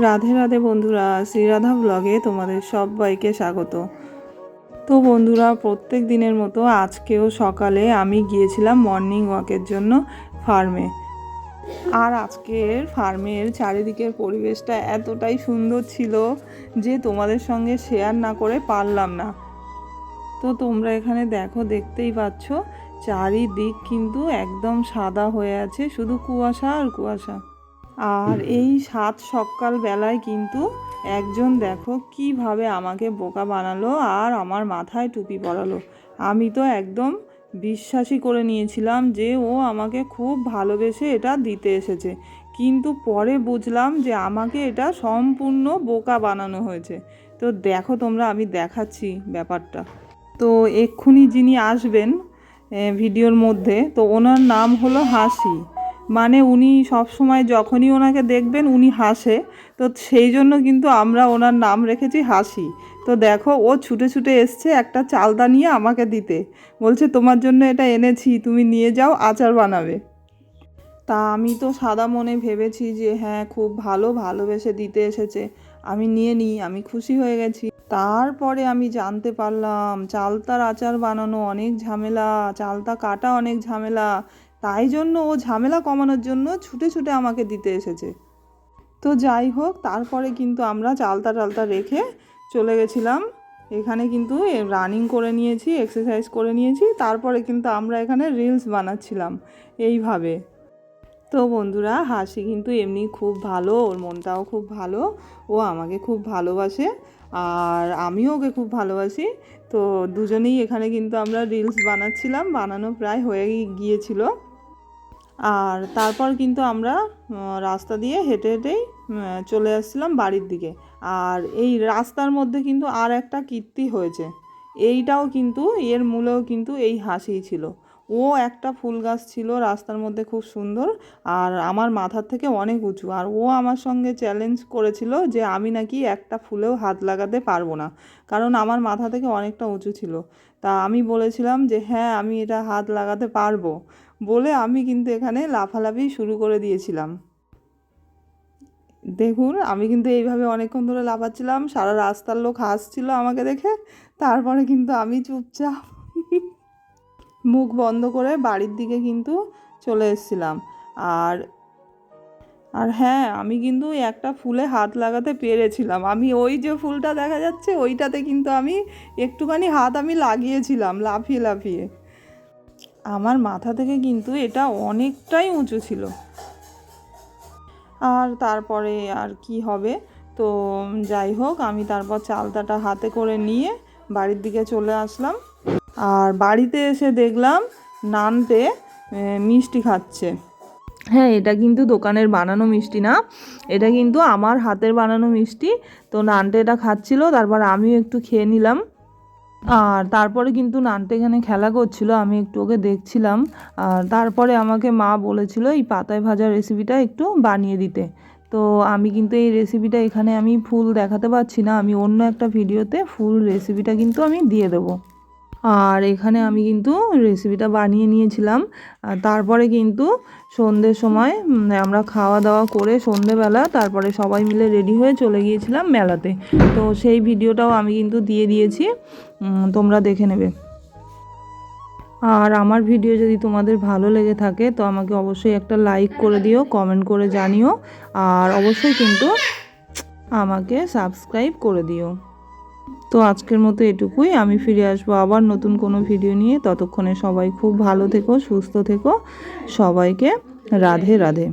রাধে রাধে বন্ধুরা, শ্রীরাধা ব্লগে তোমাদের সবাইকে স্বাগত। তো বন্ধুরা, প্রত্যেক দিনের মতো আজকেও সকালে আমি গিয়েছিলাম মর্নিং ওয়াকের জন্য ফার্মে। আর আজকের ফার্মের চারিদিকের পরিবেশটা এতটাই সুন্দর ছিল যে তোমাদের সঙ্গে শেয়ার না করে পারলাম না। তো তোমরা এখানে দেখতেই পাচ্ছ, চারিদিক কিন্তু একদম সাদা হয়ে আছে, শুধু কুয়াশা আর কুয়াশা। আর এই সকাল বেলায় কিন্তু একজন কিভাবে আমাকে বোকা বানালো আর আমার মাথায় টুপি পরালো। আমি তো একদম বিশ্বাসই করে নিয়েছিলাম যে ও আমাকে খুব ভালোবেসে এটা দিতে এসেছে, কিন্তু পরে বুঝলাম যে আমাকে এটা সম্পূর্ণ বোকা বানানো হয়েছে। তো তোমরা, আমি দেখাচ্ছি ব্যাপারটা। তো এক্ষুনি যিনি আসবেন ভিডিওর মধ্যে, তো ওনার নাম হলো হাসি। মানে উনি সবসময় যখনই ওনাকে দেখবেন উনি হাসে, তো সেই জন্য কিন্তু আমরা ওনার নাম রেখেছি হাসি। তো ও ছুটে ছুটে এসছে একটা চালতা নিয়ে আমাকে দিতে, বলছে তোমার জন্য এটা এনেছি, তুমি নিয়ে যাও, আচার বানাবে। তা আমি তো সাদা মনে ভেবেছি যে হ্যাঁ, খুব ভালোবেসে দিতে এসেছে, আমি নিয়ে নিই, আমি খুশি হয়ে গেছি। তারপরে আমি জানতে পারলাম চালতার আচার বানানো অনেক ঝামেলা, চালতা কাটা অনেক ঝামেলা। তাই জন্য ও ঝামেলা কমানোর জন্য ছুটে ছুটে আমাকে দিতে এসেছে। তো যাই হোক, তারপরে কিন্তু আমরা চালতা রেখে চলে গেছিলাম। এখানে কিন্তু রানিং করে নিয়েছি, এক্সারসাইজ করে নিয়েছি, তারপরে কিন্তু আমরা এখানে রিলস বানাচ্ছিলাম এইভাবে। তো বন্ধুরা, হাসি কিন্তু এমনি খুব ভালো, ওর মনটাও খুব ভালো, ও আমাকে খুব ভালোবাসে আর আমিও ওকে খুব ভালোবাসি। তো দুজনেই এখানে কিন্তু আমরা রিলস বানাচ্ছিলাম, বানানো প্রায় হয়ে গিয়েছিল। আর তারপর কিন্তু আমরা রাস্তা দিয়ে হেঁটেই চলে আসছিলাম বাড়ির দিকে। আর এই রাস্তার মধ্যে কিন্তু আর একটা কীর্তি হয়েছে, এইটাও কিন্তু এর মূলেও কিন্তু এই হাসিই ছিল। ও একটা ফুল গাছ ছিল রাস্তার মধ্যে, খুব সুন্দর আর আমার মাথার থেকে অনেক উঁচু। আর ও আমার সঙ্গে চ্যালেঞ্জ করেছিল যে আমি নাকি একটা ফুলেও হাত লাগাতে পারবো না, কারণ আমার মাথা থেকে অনেকটা উঁচু ছিল। তা আমি বলেছিলাম যে হ্যাঁ, আমি এটা হাত লাগাতে পারবো বলে আমি কিন্তু এখানে লাফালাফি শুরু করে দিয়েছিলাম। দেখুন, আমি কিন্তু এইভাবে অনেকক্ষণ ধরে লাফাচ্ছিলাম, সারা রাস্তার লোক হাসছিল আমাকে দেখে। তারপরে কিন্তু আমি চুপচাপ মুখ বন্ধ করে বাড়ির দিকে কিন্তু চলে এসেছিলাম। আর আর হ্যাঁ, আমি কিন্তু একটা ফুলে হাত লাগাতে পেরেছিলাম। আমি ওই যে ফুলটা দেখা যাচ্ছে ওইটাতে কিন্তু আমি একটুখানি হাত আমি লাগিয়েছিলাম লাফিয়ে লাফিয়ে। আমার মাথা থেকে কিন্তু এটা অনেকটাই উঁচু ছিল। আর তারপরে আর কি হবে, তো যাই হোক, আমি তারপর চালতাটা হাতে করে নিয়ে বাড়ির দিকে চলে আসলাম। আর বাড়িতে এসে দেখলাম নানতে মিষ্টি খাচ্ছে। হ্যাঁ, এটা কিন্তু দোকানের বানানো মিষ্টি না, এটা কিন্তু আমার হাতের বানানো মিষ্টি। তো নানটে এটা খাচ্ছিল, তারপর আমিও একটু খেয়ে নিলাম। আর তারপরে কিন্তু নানটে এখানে খেলা করছিল, আমি একটু ওকে দেখছিলাম। আর তারপরে আমাকে মা বলেছিল এই পাতায় ভাজা রেসিপিটা একটু বানিয়ে দিতে। তো আমি কিন্তু এই রেসিপিটা এখানে আমি ফুল দেখাতে পারছি না, আমি অন্য একটা ভিডিওতে ফুল রেসিপিটা কিন্তু আমি দিয়ে দেবো। আর এখানে আমি কিন্তু রেসিপিটা বানিয়ে নিয়েছিলাম। তারপরে কিন্তু সন্ধ্যের সময় আমরা খাওয়া দাওয়া করে সন্ধ্যেবেলা তারপরে সবাই মিলে রেডি হয়ে চলে গিয়েছিলাম মেলাতে। তো সেই ভিডিওটাও আমি কিন্তু দিয়ে দিয়েছি, তোমরা দেখে নেবে। আর আমার ভিডিও যদি তোমাদের ভালো লেগে থাকে তো আমাকে অবশ্যই একটা লাইক করে দিও, কমেন্ট করে জানিও, আর অবশ্যই কিন্তু আমাকে সাবস্ক্রাইব করে দিও। তো আজকের মতো এটুকুই, আমি ফিরে আসবো আবার নতুন কোনো ভিডিও নিয়ে। ততক্ষণে সবাই খুব ভালো থেকো, সুস্থ থেকো। সবাইকে রাধে রাধে।